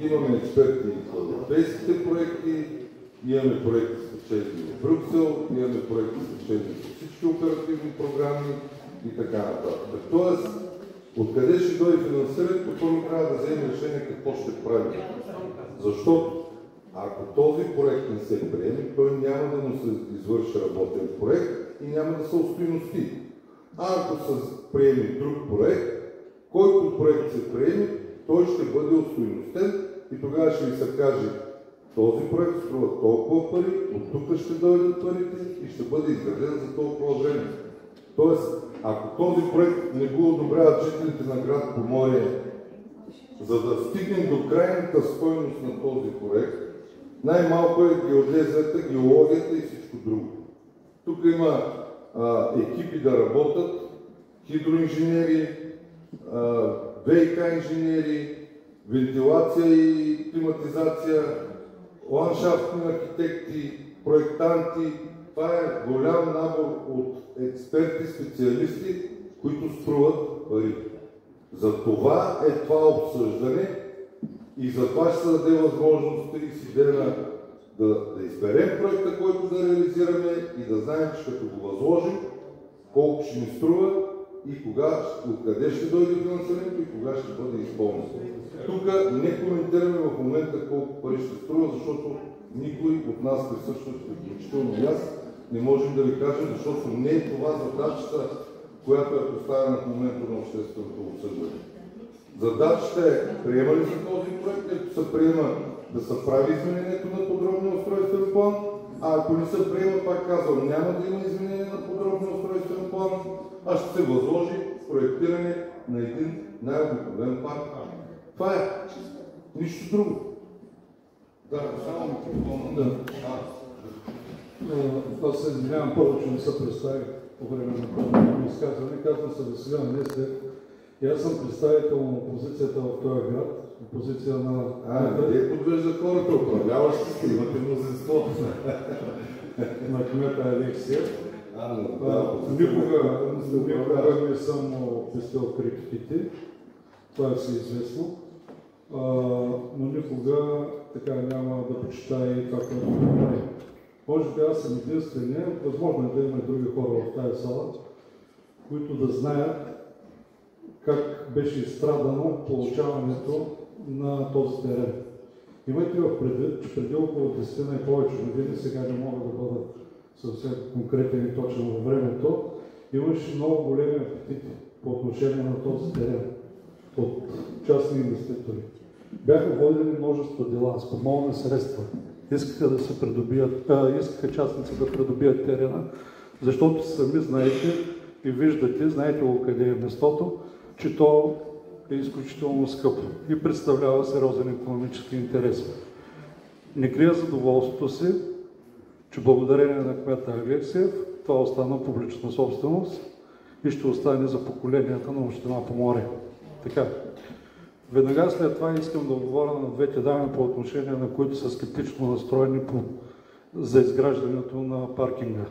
Имаме експерти в европейските проекти, имаме проекти спечелени в Брюксел, имаме проекти спечелени в всички оперативни програми и така нататък. Тоест, откъде ще дойде финансирането, първо трябва да вземе решение какво ще прави. Защото ако този проект не се приеме, той няма да му се извърши работен проект и няма да се остойности. А ако се приеме друг проект, който проект се приеме, той ще бъде остойностен и тогава ще ви се каже, този проект струва толкова пари, от тук ще дойдат парите и ще бъде изграден за толкова време. Тоест, ако този проект не го одобряват жителите на град Поморие, за да стигнем до крайната стойност на този проект, най-малко е геодезията, геологията и всичко друго. Тук има екипи да работят, хидроинженери, ВИК инженери, вентилация и климатизация, ландшафтни архитекти, проектанти. Това е голям набор от експерти, специалисти, които струват пари. За това е това обсъждане и за това ще се даде възможност 30 дена да изберем проекта, който да реализираме и да знаем, че като го възложим, колко ще ни струва и кога, откъде ще дойде финансирането и кога ще бъде изпълнено. Тук не коментираме в момента колко пари ще струва, защото никой от нас присъстващи, включително и аз, не можем да ви кажем, защото не е това задачата, която е поставена в момента на общественото обсъждане. Задачата е, приема ли се този проект, ако се приема да се прави изменението на подробния устройствен план, а ако не се приема, пак казвам, няма да има изменение на подробния устройствен план, а ще се възложи проектиране на един най-обикновен парк. Това е. Нищо друго. Да, само микрофона. Да. Аз се извинявам първо, че не се представих по време на първото изказване. Казвам се Веселин Нестев и аз съм представител на опозицията в този град. Опозиция на... Вие подвежда хората, управляващи, имате мнозинство. На кмета Алексиев. Никога не съм описал критиките, това е всеизвестно, но никога така няма да почитая и това, което прави. Може би аз съм единствения, възможно е да има и други хора в тази сала, които да знаят как беше изстрадано получаването на този терен. Имайте в предвид, че преди около 10 и повече години, сега не мога да бъда съвсем конкретен и точен във времето, имаше много големи апетити по отношение на този терен от частни инвеститори. Бяха водени множество дела с помолни средства. Искаха да се придобият, искаха частници да придобият терена, защото сами знаете и виждате, знаете го къде е местото, че то е изключително скъпо и представлява сериозен икономически интерес. Не крия задоволството си, че благодарение на кмета Алексиев това остана публична собственост и ще остане за поколенията на община Поморие. Така. Веднага след това искам да говоря на двете дами по отношение на които са скептично настроени за изграждането на паркинга.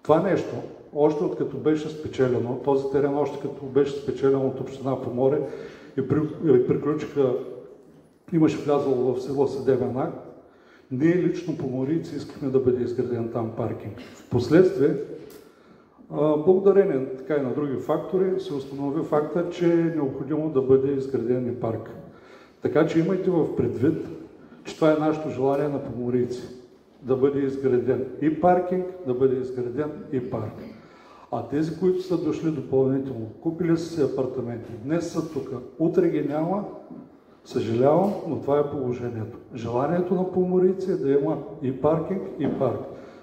Това нещо, още от като беше спечелено, този терен още като беше спечелен от община Поморие и приключиха, имаше влязъл в сила съдебен акт, ние лично поморийци искахме да бъде изграден там паркинг. Впоследствие, благодарение така и на други фактори, се установи факта, че е необходимо да бъде изграден и парк. Така че имайте в предвид, че това е нашето желание на поморийци. Да бъде изграден и паркинг, да бъде изграден и парк. А тези, които са дошли допълнително, купили са си апартаменти, днес са тук, утре ги няма, съжалявам, но това е положението. Желанието на поморийци е да има и паркинг, и парк.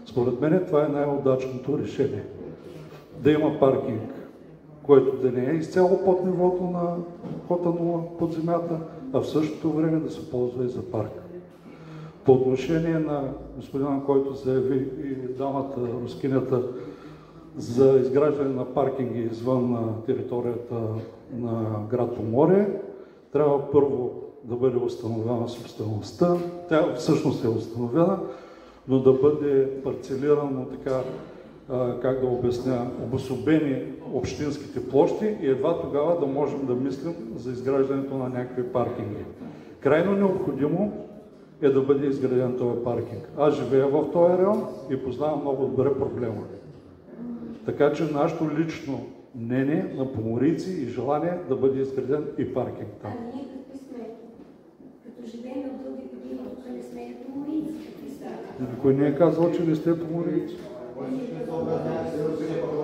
Според мен това е най-удачното решение. Да има паркинг, който да не е изцяло под нивото на кота 0 под земята, а в същото време да се ползва и за парк. По отношение на господина, който заяви и дамата Рускинята за изграждане на паркинги извън територията на град Поморие, трябва първо да бъде установена собствеността. Тя всъщност е установена, но да бъде парцелирано така, как да обясня, обособени общинските площи и едва тогава да можем да мислим за изграждането на някакви паркинги. Крайно необходимо е да бъде изграден този паркинг. Аз живея в този район и познавам много добре проблема. Така че нашето лично мнение на поморийци и желание да бъде изграден и паркинг там. А ние какви сме? Като живеем от дълги години, тук не сме поморийци, какви са? Никой не е казал, че не сте поморийци.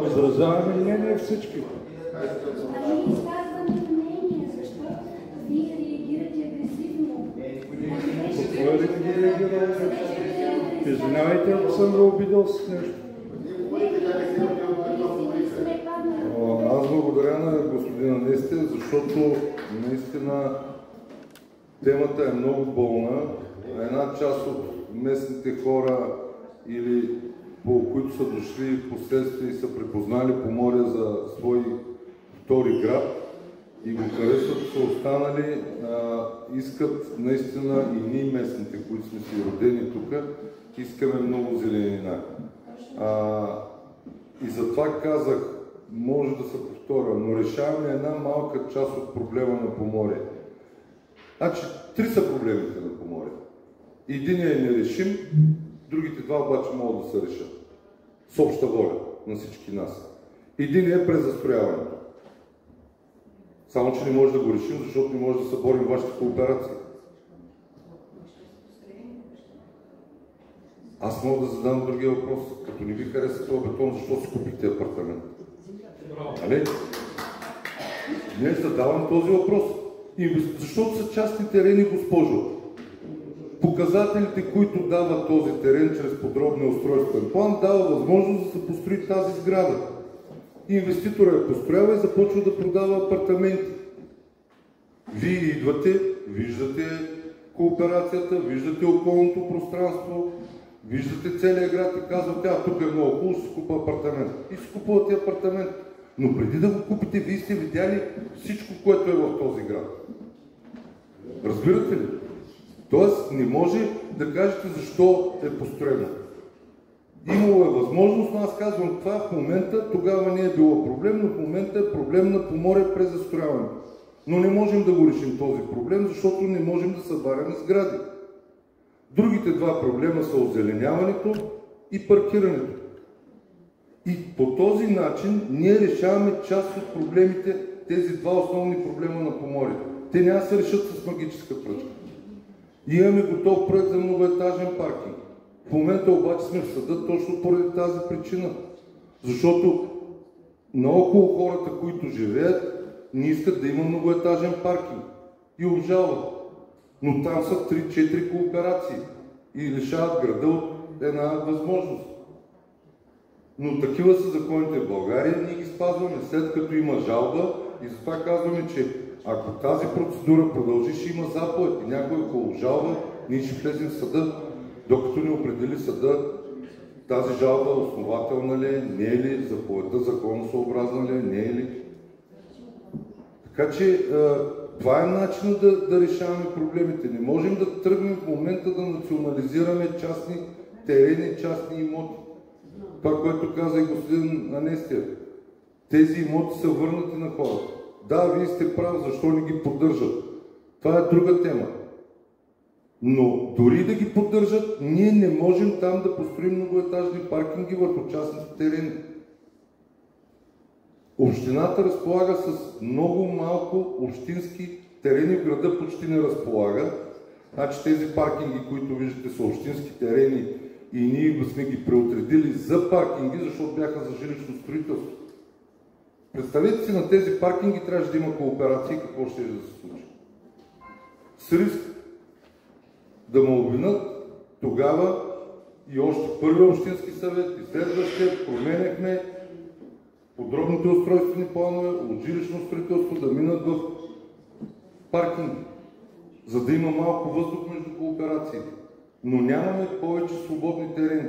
Изразяваме мнение всички. Ами изказваме мнение, защото вие реагирате агресивно. Какво реагирате? Извинявайте, ако съм ви обидел с нещо. Аз благодаря на господина Нестев, защото наистина темата е много болна. Една част от местните хора или по които са дошли в последствие и са препознали Поморие за свой втори град и го харесват, са останали, искат наистина и ние местните, които сме си родени тук, искаме много зеленина. И затова казах, може да се повторя, но решаваме една малка част от проблема на Поморие. Значи, 3 са проблемите на Поморие. Единият е нерешим, другите два обаче могат да се решат. С обща воля на всички нас. Единият е презастрояването. Само, че не може да го решим, защото не може да съборим вашите кооперации. Аз мога да задам другия въпрос. Като не ви хареса този бетон, защо си купихте апартамент? Нали? Не задавам този въпрос. Защото са частни терени, госпожо. Показателите, които дава този терен чрез подробния устройствен план, дава възможност да се построи тази сграда. Инвеститорът я построява и започва да продава апартаменти. Вие идвате, виждате кооперацията, виждате околното пространство, Виждате целият град и казвате, тук е много хубаво, ще си купа апартамент. И си купувате апартамент. Но преди да го купите, вие сте видяли всичко, което е в този град. Разбирате ли? Тоест не може да кажете защо е построено. Имало е възможност, но аз казвам това в момента, тогава не е било проблем, но в момента е проблем на Поморие през застрояването. Но не можем да го решим този проблем, защото не можем да събаряме сгради. Другите два проблема са озеленяването и паркирането. И по този начин ние решаваме част от проблемите, тези два основни проблема на Поморие. Те няма да се решат с магическа пръчка. Имаме готов проект за многоетажен паркинг. В момента обаче сме в съда точно поради тази причина. Защото наоколо хората, които живеят, не искат да има многоетажен паркинг. И обжалват. Но там са 3-4 кооперации. И лишават града от една възможност. Но такива са законите в България, ние ги спазваме след като има жалба и затова казваме, че ако тази процедура продължи, ще има заповед и някой ако жалба, ние ще влезем в съда, докато не определи съда тази жалба основателна ли е, не е ли, заповедта законосъобразна ли е, не е ли. Така че това е начинът да решаваме проблемите. Не можем да тръгнем в момента да национализираме частни терени, частни имоти. Това, което каза и господин Анестия. Тези имоти са върнати на хората. Да, вие сте прав, защо не ги поддържат. Това е друга тема. Но дори да ги поддържат, ние не можем там да построим многоетажни паркинги върху частните терени. Общината разполага с много малко общински терени, в града почти не разполага. Значи тези паркинги, които виждате, са общински терени и ние сме ги преотредили за паркинги, защото бяха за жилищно строителство. Представете си, на тези паркинги трябваше да има кооперации, какво ще да се случи. С риск да ме обвинат, тогава и още първия общински съвет и следващия променяхме подробните устройствени планове от жилищно строителство да минат в паркинги, за да има малко въздух между кооперации. Но нямаме повече свободни терени.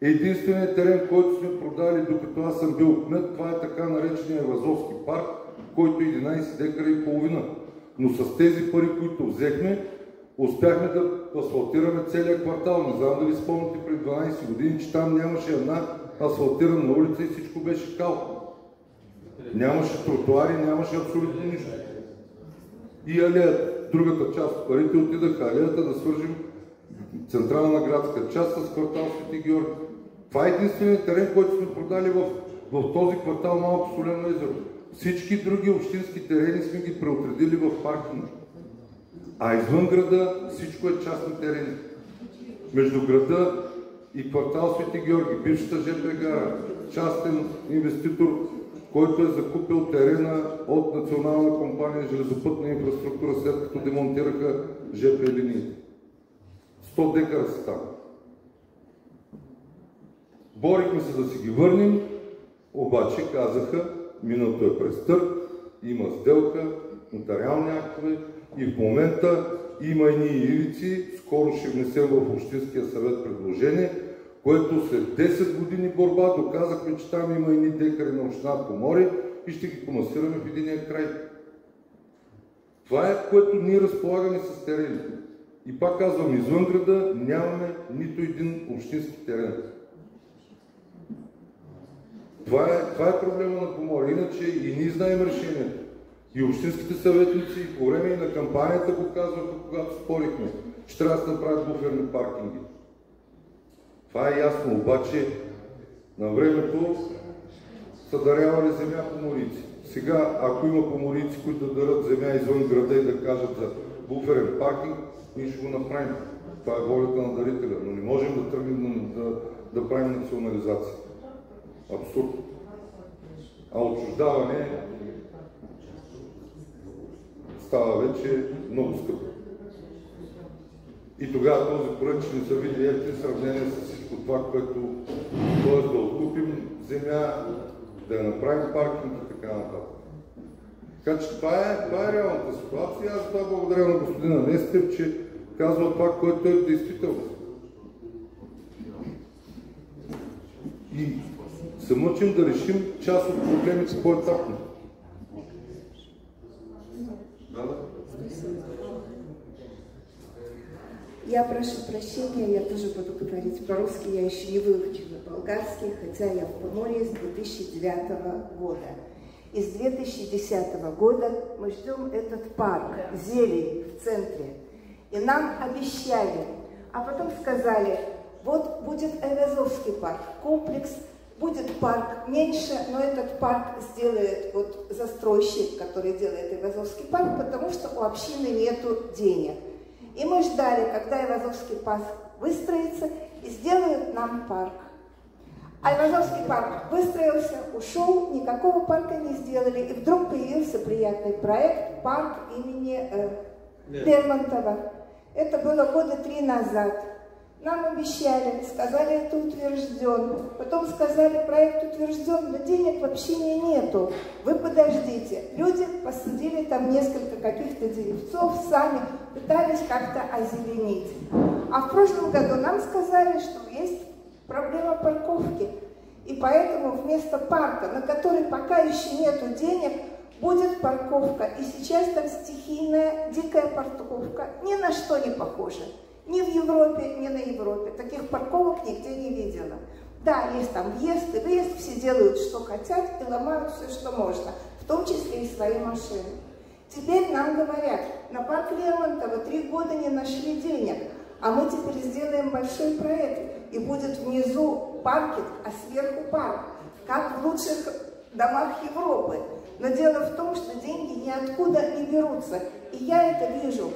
Единственият терен, който сме продали, докато аз съм бил кмет, това е така наречения Вазовски парк, който е 11 декара и половина. Но с тези пари, които взехме, успяхме да асфалтираме целия квартал. Не знам дали спомняте преди 12 години, че там нямаше една асфалтирана улица и всичко беше кал. Нямаше тротуари, нямаше абсолютно нищо. И алеята, другата част от парите отидаха алеята да свържим централна градска част с квартал Свети Георги. Това е единственият терен, който сме продали в този квартал Малко Солено езеро. Всички други общински терени сме ги преотредили в паркинги. А извън града всичко е частни терени. Между града и квартал Свети Георги, бившата ЖП гара, частен инвеститор, който е закупил терена от Национална компания Железопътна инфраструктура, след като демонтираха ЖП линиите. 100 декара са там. Борихме се да си ги върнем, обаче казаха, миналото е през търг, има сделка, нотариални актове и в момента има едни ивици, скоро ще внесем в Общинския съвет предложение, което след 10 години борба доказахме, че там има едни декари на община Поморие и ще ги комасираме в единия край. Това е, което ние разполагаме с терени. И пак казвам, извън града нямаме нито един общински терен. Това е проблема на Поморие. Иначе и ние знаем решението. И общинските съветници по време и на кампанията го казваха, когато спорихме, че трябва да се направят буферни паркинги. Това е ясно, обаче на времето са дарявали земя поморийци. Сега, ако има поморийци, които да дарят земя извън града и да кажат за буферен паркинг, ние ще го направим. Това е волята на дарителя, но не можем да тръгнем да правим национализация. Абсурд. А отчуждаване става вече много скъпо. И тогава този проект ще ни се види ефтин в сравнение с всичко това, което т.е. да откупим земя, да я направим паркинг и така нататък. Така че това е реалната ситуация. Аз това благодаря на господин Анестев, че казва това, което е действително. и се мъчим да решим част от проблемите по-етапно. Я прошу прощения, я тоже буду говорить по-русски, я еще не выучила болгарский, хотя я в Поморье с 2009 года. И с 2010 года мы ждем этот парк, зелень в центре. И нам обещали, а потом сказали, вот будет Айвазовский парк, комплекс, будет парк меньше, но этот парк сделает вот застройщик, который делает Айвазовский парк, потому что у общины нету денег. И мы ждали, когда Айвазовский парк выстроится и сделают нам парк. Айвазовский парк выстроился, ушел, никакого парка не сделали, и вдруг появился приятный проект «Парк имени Лермонтова». Это было года 3 назад. Нам обещали, сказали, это утвержден. Потом сказали, проект утвержден, но денег в общине нету. Вы подождите. Люди посадили там несколько каких-то деревцов, сами пытались как-то озеленить. А в прошлом году нам сказали, что есть проблема парковки. И поэтому вместо парка, на который пока еще нету денег, будет парковка. И сейчас там стихийная, дикая парковка. Ни на что не похожа. Ни в Европе, ни на Европе. Таких парковок нигде не видела. Да, есть там въезд и выезд, все делают, что хотят, и ломают все, что можно, в том числе и свои машины. Теперь нам говорят, на парк Лермонтова 3 года не нашли денег, а мы теперь сделаем большой проект, и будет внизу паркинг, а сверху парк, как в лучших домах Европы. Но дело в том, что деньги ниоткуда не берутся, и я это вижу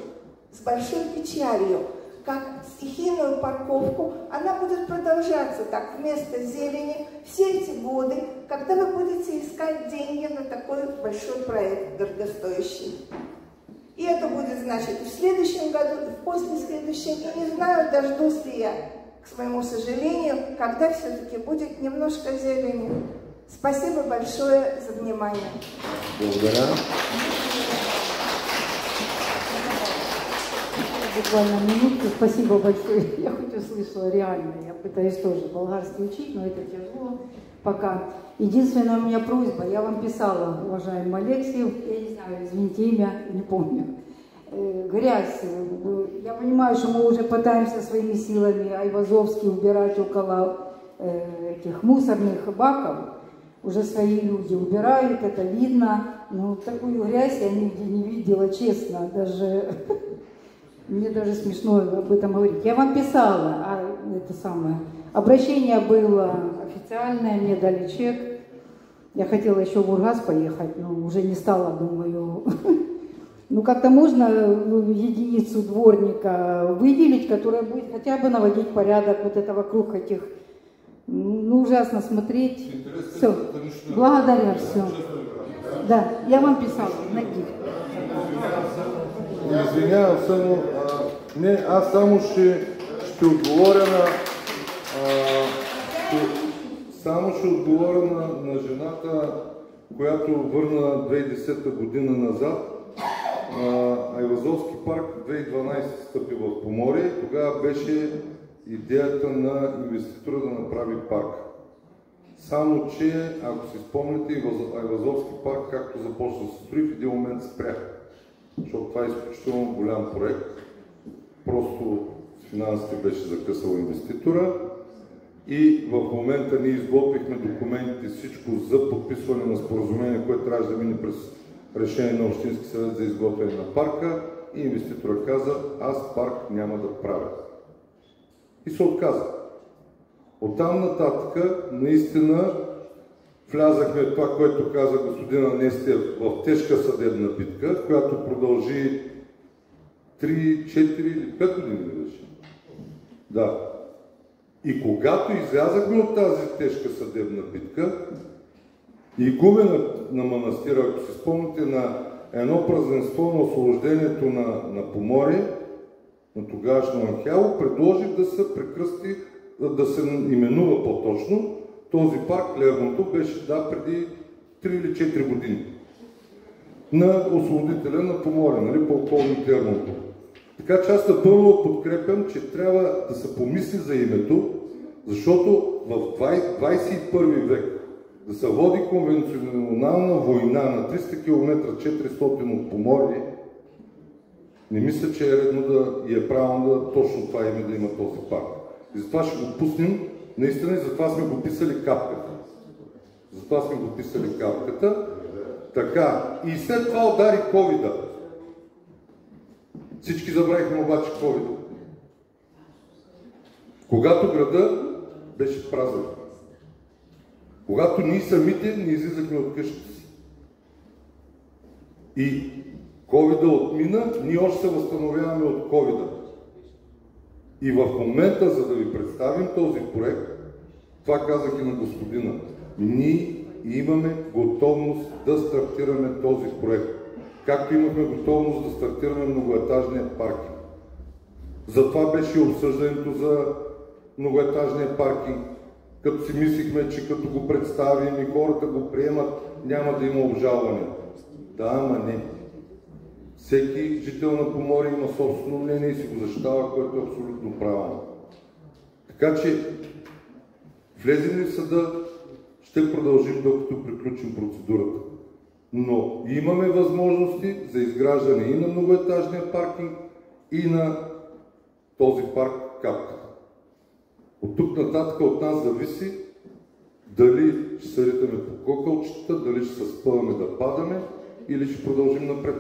с большой печалью, как стихийную парковку, она будет продолжаться так вместо зелени все эти годы, когда вы будете искать деньги на такой большой проект дорогостоящий. И это будет значит и в следующем году, и в послеследующем, и не знаю, дождусь ли я, к своему сожалению, когда все-таки будет немножко зелени. Спасибо большое за внимание. Благодаря. Буквально минутку. Спасибо большое. Я хоть услышала реально. Я пытаюсь тоже болгарский учить, но это тяжело пока. Единственная у меня просьба. Я вам писала, уважаемый Алексеев, я не знаю, извините имя, не помню. Грязь. Я понимаю, что мы уже пытаемся своими силами Айвазовский убирать около этих мусорных баков. Уже свои люди убирают, это видно. Но такую грязь я нигде не видела, честно. Мне даже смешно об этом говорить. Я вам писала, это самое. Обращение было официальное, мне дали чек. Я хотела еще в Бургас поехать, но уже не стала, думаю. Ну, как-то можно единицу дворника выделить, которая будет хотя бы наводить порядок вот это вокруг этих. Ну, ужасно смотреть. Все. Благодаря, все. Да, я вам писала. Найди. Извинявам само, аз само ще отговоря на жената, която върна 2010 година назад. Айвазовски парк 2012 стъпи в Поморие. Тогава беше идеята на инвеститора да направи парк. Само че, ако си спомняте, Айвазовски парк, както започна да се строи, в един момент спря. Защото това е изключително голям проект. Просто с финансите беше закъсал инвеститора и в момента ние изготвихме документите, всичко за подписване на споразумение, което трябваше да мине през решение на Общински съвет за изготвяне на парка и инвеститора каза, аз парк няма да правя. И се отказа. Оттам нататък наистина влязахме това, което каза господин Анестиев, в тежка съдебна битка, която продължи 3, 4 или 5 години беше. Да. И когато излязахме от тази тежка съдебна битка, игуменът на манастира, ако си спомняте, на едно празненство на освобождението на Поморие, на тогавашно Анхяло, предложи да се прекръсти, да се именува по-точно. Този парк Лермонтов беше преди 3 или 4 години на освободителя на Поморие, нали, полковник Лермонтов. Така че аз напълно подкрепям, че трябва да се помисли за името Защото в 21 век да се води конвенционална война на 300 км 400 от Поморие, не мисля, че е редно и е правилно да точно това име да има този парк. И затова ще го пуснем, наистина, и затова сме го писали капката. Така, и след това удари ковида. Всички забравихме обаче ковида. Когато града беше празен. Когато ние самите не излизахме от къщата си. И ковида отмина, ние още се възстановяваме от ковида. И в момента, за да ви представим този проект, това казах и на господина, ние имаме готовност да стартираме този проект. Както имахме готовност да стартираме многоетажния паркинг. Затова беше обсъждането за многоетажния паркинг. Като си мислихме, че като го представим и хората го приемат, няма да има обжалване. Да, ама не. Всеки жител на Поморие има собствено мнение и си го защитава, което е абсолютно правилно. Така че, влезем ли в съда, ще продължим докато приключим процедурата. Но имаме възможности за изграждане и на многоетажния паркинг, и на този парк капката. От тук нататък от нас зависи дали ще се ритаме по кокълчета, дали ще се спъваме да падаме или ще продължим напред.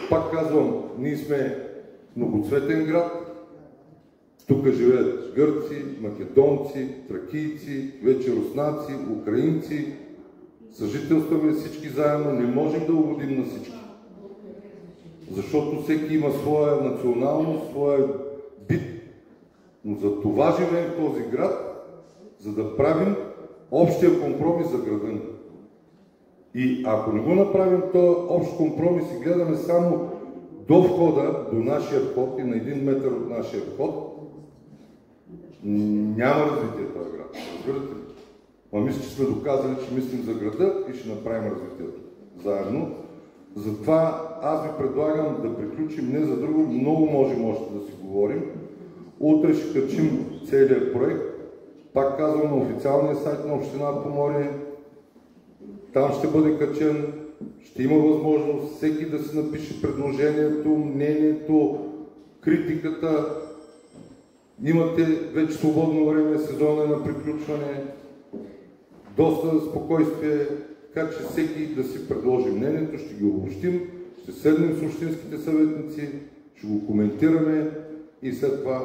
Пак казвам, ние сме многоцветен град. Тук живеят гърци, македонци, тракийци, вече руснаци, украинци. Съжителстваме всички заедно, не можем да угодим на всички. Защото всеки има своя националност, своя бит. Но за това живеем в този град, за да правим общия компромис за града ни. И ако не го направим този общ компромис и гледаме само до входа, до нашия вход и на 1 метър от нашия вход, няма развитие този град. Разбирате ли? Но мисля, че сме доказали, че мислим за града и ще направим развитието заедно. Затова аз ви предлагам да приключим не за друго, много можем още да си говорим. Утре ще качим целият проект. Пак казвам, на официалния сайт на Община Поморие. Там ще бъде качен, ще има възможност всеки да си напише предложението, мнението, критиката. Имате вече свободно време, сезона на приключване, доста спокойствие, така че всеки да си предложи мнението, ще ги обобщим, ще седнем с общинските съветници, ще го коментираме и след това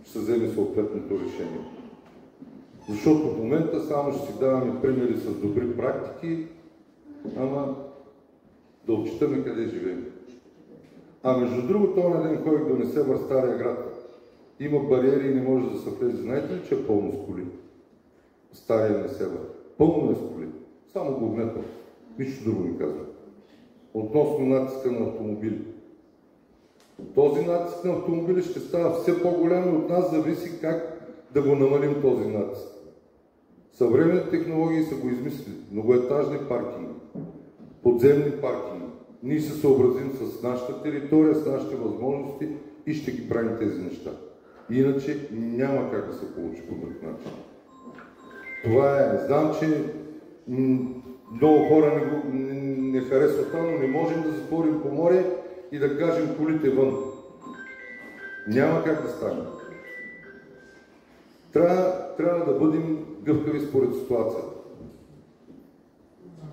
ще се вземе съответното решение. Защото в момента само ще си даваме примери с добри практики, ама да отчитаме къде живеем. А между другото, онен ден ходих до Несебър, Стария град. Има бариери и не може да се влезе. Знаете ли, че е пълно с коли? Стария Несебър. Пълно е с коли. Само го вметвам. Нищо друго не казвам. Относно натиска на автомобили. Този натиск на автомобили ще става все по-голям и от нас зависи как да го намалим този натиск. Съвременните технологии са го измислили. Многоетажни паркинги, подземни паркинги. Ние се съобразим с нашата територия, с нашите възможности и ще ги правим тези неща. Иначе няма как да се получи по друг начин. Това е, знам, че много хора не харесват това, но не можем да затворим Поморие и да кажем колите вън. Няма как да стане. Трябва да бъдем гъвкави според ситуацията.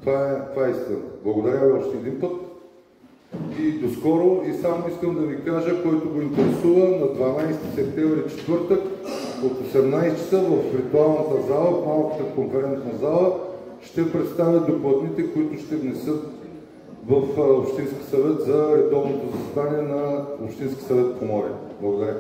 Това е истината. Благодаря ви още един път. И доскоро, и само искам да ви кажа, който го интересува, на 12 септември, четвъртък, от 18 часа в ритуалната зала, в малката конферентна зала, ще представят докладните, които ще внесат в Общински съвет за редовното заседание на Общински съвет Поморие. Благодаря.